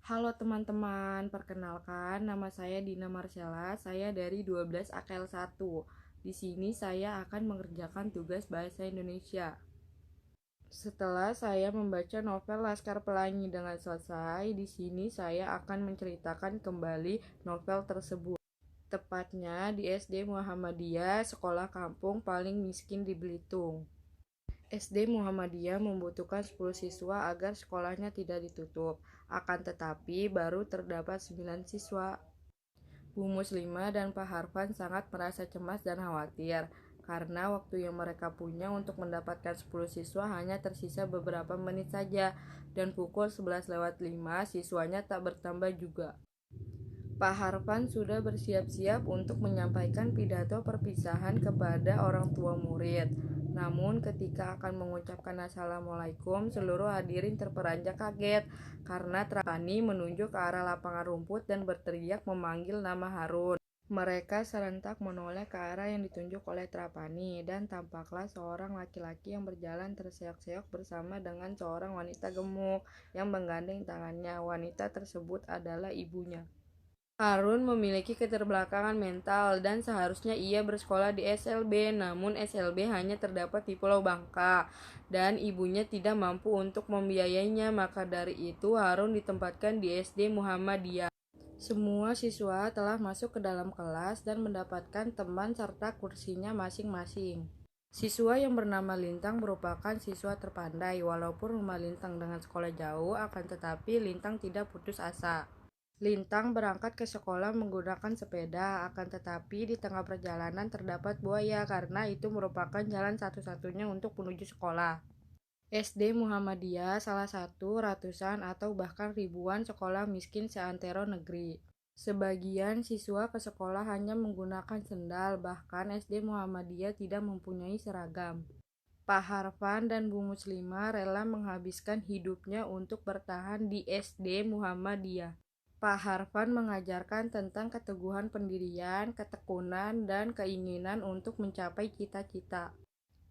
Halo teman-teman, perkenalkan nama saya Dina Marcella, saya dari 12 AKL 1. Di sini saya akan mengerjakan tugas bahasa Indonesia. Setelah saya membaca novel Laskar Pelangi dengan selesai, di sini saya akan menceritakan kembali novel tersebut. Tepatnya di SD Muhammadiyah, sekolah kampung paling miskin di Belitung. SD Muhammadiyah membutuhkan 10 siswa agar sekolahnya tidak ditutup. Akan tetapi baru terdapat 9 siswa. Bu Muslimah dan Pak Harfan sangat merasa cemas dan khawatir karena waktu yang mereka punya untuk mendapatkan 10 siswa hanya tersisa beberapa menit saja dan pukul 11:05 siswanya tak bertambah juga. Pak Harfan sudah bersiap-siap untuk menyampaikan pidato perpisahan kepada orang tua murid. Namun ketika akan mengucapkan Assalamualaikum, seluruh hadirin terperanjat kaget karena Trapani menunjuk ke arah lapangan rumput dan berteriak memanggil nama Harun. Mereka serentak menoleh ke arah yang ditunjuk oleh Trapani dan tampaklah seorang laki-laki yang berjalan terseok-seok bersama dengan seorang wanita gemuk yang menggandeng tangannya. Wanita tersebut adalah ibunya. Harun memiliki keterbelakangan mental dan seharusnya ia bersekolah di SLB, namun SLB hanya terdapat di Pulau Bangka dan ibunya tidak mampu untuk membiayainya, maka dari itu Harun ditempatkan di SD Muhammadiyah. Semua siswa telah masuk ke dalam kelas dan mendapatkan teman serta kursinya masing-masing. Siswa yang bernama Lintang merupakan siswa terpandai, walaupun rumah Lintang dengan sekolah jauh, akan tetapi Lintang tidak putus asa. Lintang berangkat ke sekolah menggunakan sepeda, akan tetapi di tengah perjalanan terdapat buaya karena itu merupakan jalan satu-satunya untuk menuju sekolah. SD Muhammadiyah salah satu ratusan atau bahkan ribuan sekolah miskin seantero negeri. Sebagian siswa ke sekolah hanya menggunakan sendal, bahkan SD Muhammadiyah tidak mempunyai seragam. Pak Harfan dan Bu Muslimah rela menghabiskan hidupnya untuk bertahan di SD Muhammadiyah. Pak Harfan mengajarkan tentang keteguhan pendirian, ketekunan, dan keinginan untuk mencapai cita-cita.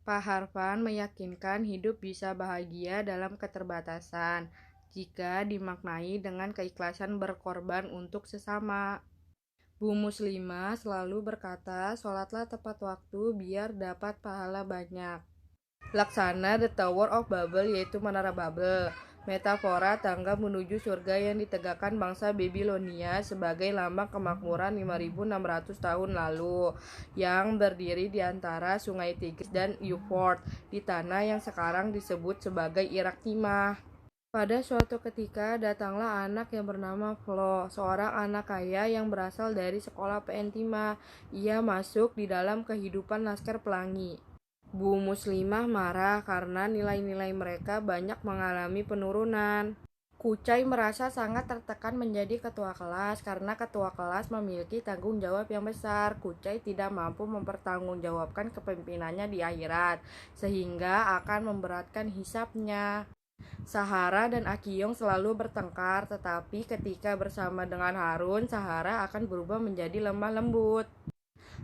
Pak Harfan meyakinkan hidup bisa bahagia dalam keterbatasan jika dimaknai dengan keikhlasan berkorban untuk sesama. Bu Muslimah selalu berkata, sholatlah tepat waktu biar dapat pahala banyak. Laksana The Tower of Babel, yaitu Menara Babel, metafora tangga menuju surga yang ditegakkan bangsa Babilonia sebagai lambang kemakmuran 5.600 tahun lalu yang berdiri di antara Sungai Tigris dan Euphrates di tanah yang sekarang disebut sebagai Irak Timah. Pada suatu ketika datanglah anak yang bernama Flo, seorang anak kaya yang berasal dari sekolah PN Timah. Ia masuk di dalam kehidupan Laskar Pelangi. Bu Muslimah marah karena nilai-nilai mereka banyak mengalami penurunan. Kucai merasa sangat tertekan menjadi ketua kelas karena ketua kelas memiliki tanggung jawab yang besar. Kucai tidak mampu mempertanggungjawabkan kepemimpinannya di akhirat, sehingga akan memberatkan hisabnya. Sahara dan Akiyong selalu bertengkar, tetapi ketika bersama dengan Harun, Sahara akan berubah menjadi lemah lembut.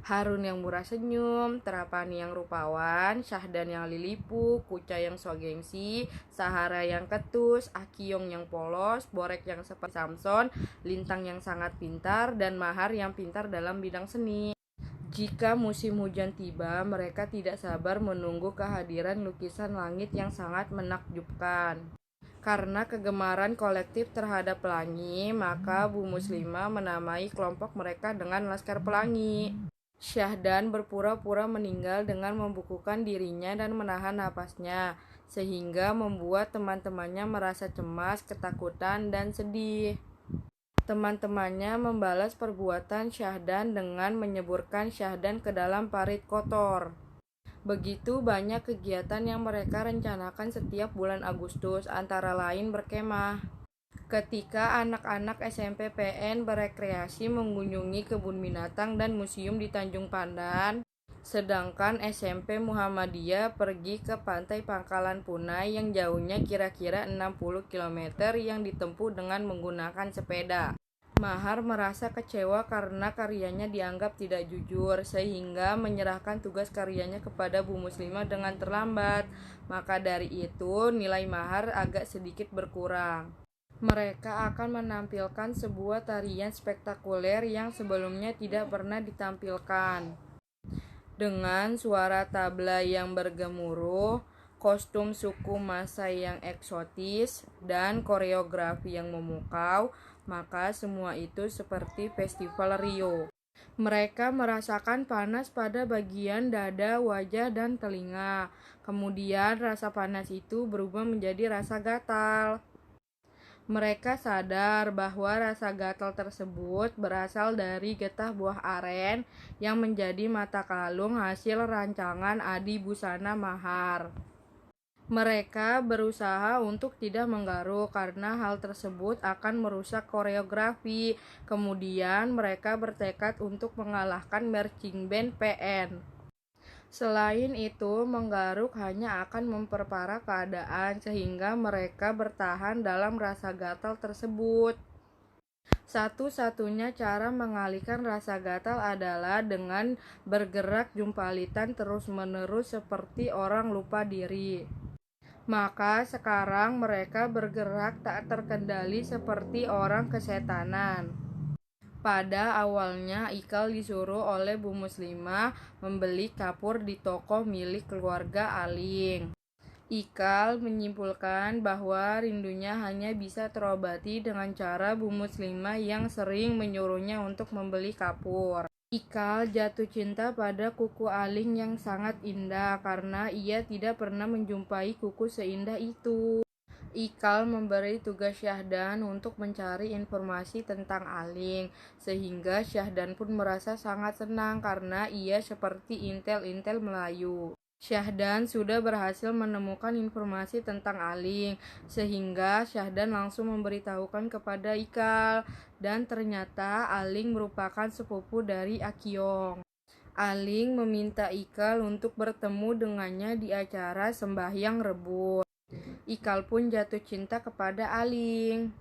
Harun yang murah senyum, Trapani yang rupawan, Syahdan yang lilipu, Kuca yang so gengsi, Sahara yang ketus, Akiyong yang polos, Borek yang seperti Samson, Lintang yang sangat pintar, dan Mahar yang pintar dalam bidang seni. Jika musim hujan tiba, mereka tidak sabar menunggu kehadiran lukisan langit yang sangat menakjubkan. Karena kegemaran kolektif terhadap pelangi, maka Bu Muslimah menamai kelompok mereka dengan Laskar Pelangi. Syahdan berpura-pura meninggal dengan membukukan dirinya dan menahan napasnya, sehingga membuat teman-temannya merasa cemas, ketakutan, dan sedih. Teman-temannya membalas perbuatan Syahdan dengan menyeburkan Syahdan ke dalam parit kotor. Begitu banyak kegiatan yang mereka rencanakan setiap bulan Agustus, antara lain berkemah. Ketika anak-anak SMP PN berekreasi mengunjungi kebun binatang dan museum di Tanjung Pandan, sedangkan SMP Muhammadiyah pergi ke pantai Pangkalan Punai yang jauhnya kira-kira 60 km yang ditempuh dengan menggunakan sepeda. Mahar merasa kecewa karena karyanya dianggap tidak jujur, sehingga menyerahkan tugas karyanya kepada Bu Muslimah dengan terlambat. Maka dari itu, nilai Mahar agak sedikit berkurang. Mereka akan menampilkan sebuah tarian spektakuler yang sebelumnya tidak pernah ditampilkan. Dengan suara tabla yang bergemuruh, kostum suku Masai yang eksotis, dan koreografi yang memukau, maka semua itu seperti festival Rio. Mereka merasakan panas pada bagian dada, wajah, dan telinga. Kemudian rasa panas itu berubah menjadi rasa gatal. Mereka sadar bahwa rasa gatal tersebut berasal dari getah buah aren yang menjadi mata kalung hasil rancangan Adi Busana Mahar. Mereka berusaha untuk tidak menggaruk karena hal tersebut akan merusak koreografi. Kemudian mereka bertekad untuk mengalahkan marching band PN. Selain itu, menggaruk hanya akan memperparah keadaan sehingga mereka bertahan dalam rasa gatal tersebut. Satu-satunya cara mengalihkan rasa gatal adalah dengan bergerak jumpalitan terus-menerus seperti orang lupa diri. Maka sekarang mereka bergerak tak terkendali seperti orang kesetanan. Pada awalnya Ikal disuruh oleh Bu Muslimah membeli kapur di toko milik keluarga Aling. Ikal menyimpulkan bahwa rindunya hanya bisa terobati dengan cara Bu Muslimah yang sering menyuruhnya untuk membeli kapur. Ikal jatuh cinta pada kuku Aling yang sangat indah karena ia tidak pernah menjumpai kuku seindah itu. Ikal memberi tugas Syahdan untuk mencari informasi tentang Aling, sehingga Syahdan pun merasa sangat senang karena ia seperti intel-intel Melayu. Syahdan sudah berhasil menemukan informasi tentang Aling, sehingga Syahdan langsung memberitahukan kepada Ikal, dan ternyata Aling merupakan sepupu dari Akyong. Aling meminta Ikal untuk bertemu dengannya di acara sembahyang rebus. Ikal pun jatuh cinta kepada Aling.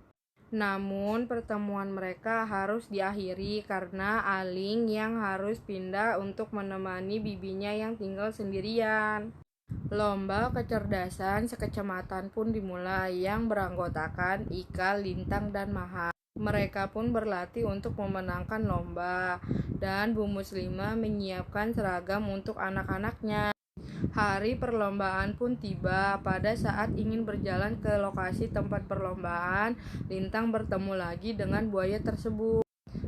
Namun pertemuan mereka harus diakhiri karena Aling yang harus pindah untuk menemani bibinya yang tinggal sendirian. Lomba kecerdasan sekecamatan pun dimulai yang beranggotakan Ikal, Lintang, dan Mahar. Mereka pun berlatih untuk memenangkan lomba, dan Bu Muslimah menyiapkan seragam untuk anak-anaknya. Hari perlombaan pun tiba. Pada saat ingin berjalan ke lokasi tempat perlombaan, Lintang bertemu lagi dengan buaya tersebut,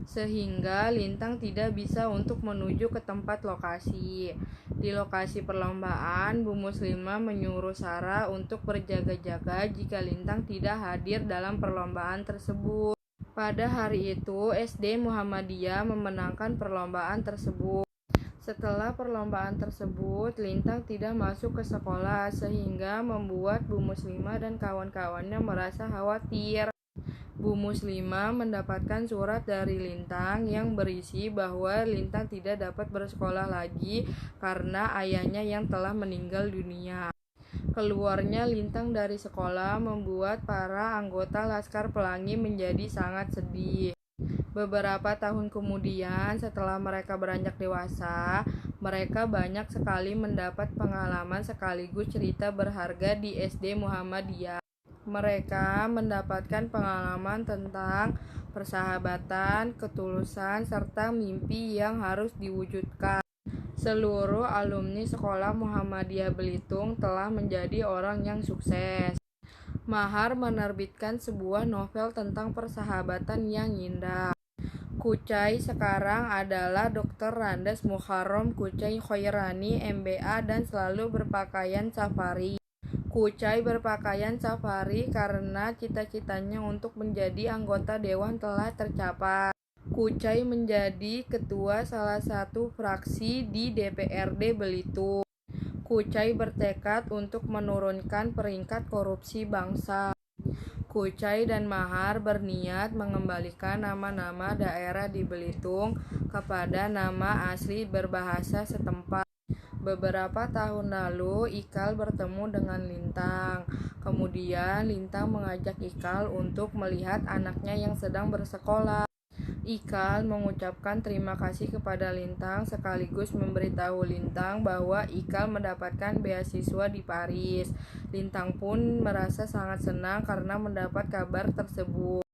sehingga Lintang tidak bisa untuk menuju ke tempat lokasi. Di lokasi perlombaan, Bu Muslimah menyuruh Sarah untuk berjaga-jaga jika Lintang tidak hadir dalam perlombaan tersebut. Pada hari itu, SD Muhammadiyah memenangkan perlombaan tersebut. Setelah perlombaan tersebut, Lintang tidak masuk ke sekolah sehingga membuat Bu Muslimah dan kawan-kawannya merasa khawatir. Bu Muslimah mendapatkan surat dari Lintang yang berisi bahwa Lintang tidak dapat bersekolah lagi karena ayahnya yang telah meninggal dunia. Keluarnya Lintang dari sekolah membuat para anggota Laskar Pelangi menjadi sangat sedih. Beberapa tahun kemudian, setelah mereka beranjak dewasa, mereka banyak sekali mendapat pengalaman sekaligus cerita berharga di SD Muhammadiyah. Mereka mendapatkan pengalaman tentang persahabatan, ketulusan, serta mimpi yang harus diwujudkan. Seluruh alumni Sekolah Muhammadiyah Belitung telah menjadi orang yang sukses. Mahar menerbitkan sebuah novel tentang persahabatan yang indah. Kucai sekarang adalah Dr. Randes Muharram Kucai Khairani MBA dan selalu berpakaian safari. Kucai berpakaian safari karena cita-citanya untuk menjadi anggota dewan telah tercapai. Kucai menjadi ketua salah satu fraksi di DPRD Belitung. Kucai bertekad untuk menurunkan peringkat korupsi bangsa. Kucai dan Mahar berniat mengembalikan nama-nama daerah di Belitung kepada nama asli berbahasa setempat. Beberapa tahun lalu, Ikal bertemu dengan Lintang. Kemudian, Lintang mengajak Ikal untuk melihat anaknya yang sedang bersekolah. Ikal mengucapkan terima kasih kepada Lintang sekaligus memberitahu Lintang bahwa Ikal mendapatkan beasiswa di Paris. Lintang pun merasa sangat senang karena mendapat kabar tersebut.